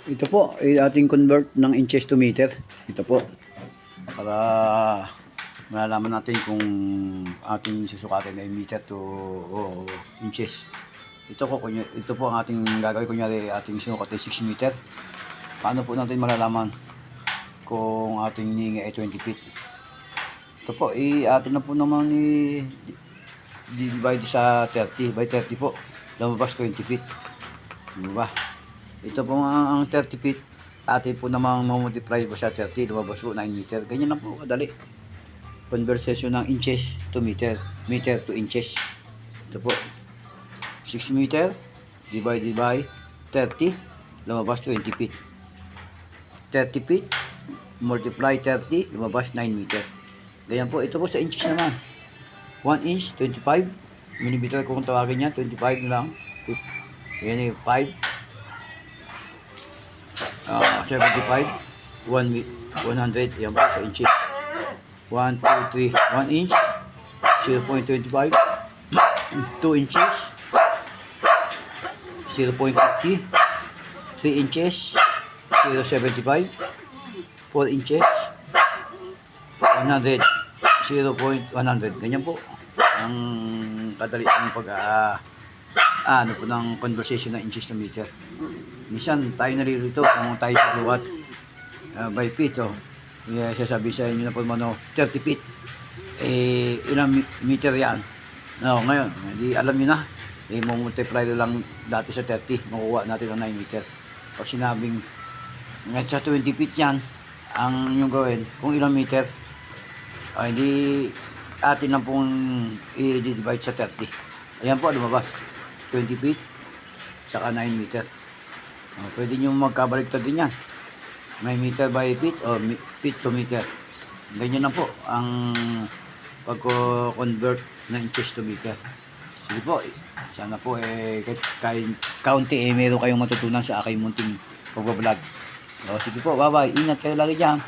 Ito po ay ating convert ng inches to meter. Ito po. Para malalaman natin kung ating susukatin ay meter to inches. Ito po ang ating gagawin. Kunyari ating sinukat ay 6 meter. Paano po natin malalaman kung ating hininga ay 20 feet? Ito po, atin na po naman divide sa 30. By 30 po, lumabas 20 feet. Diba? Ito po ang 30 feet, atin po namang multiply po sa 30, lumabas po 9 meter. Ganyan lang po kadali. Conversion ng inches to meter, meter to inches. Ito po, 6 meter divided by 30, lumabas 20 feet. 30 feet multiply 30, lumabas 9 meter. Ganyan po, ito po sa inches naman. 1 inch, 25 millimeter kung tawagin niya, 25 lang. Yan yung 5. 75, 100, yan po sa inches. 1, 2, 3, 1 inch, 0.25, 2 inches, 0.50, 3 inches, 0.75, 4 inches, 100, 0.100. Ganyan po ang kadali ang ano po ng conversation ng inches to meter. Minsan tayo naririto kung tayo sa luwat by feet. Sasabi sa inyo na po 30 feet. Ilang meter yan? Ngayon, hindi alam nyo na. Multiply lang dati sa 30. Makuha natin ang 9 meter. Pag sinabing ngayon sa 20 feet yan, ang inyong gawin, kung ilang meter, hindi atin lang pong i-divide sa 30. Ayan po, lumabas. 20 feet, saka 9 meter. Pwede nyo magkabaliktad din yan. May meter by feet o feet to meter. Ganyan na po ang pag-convert ng inches to meter. Sige po, sana po kahit kaunti meron kayong matutunan sa aking munting pag-vlog. Sige po, bye bye. Ingat kayo lagi dyan.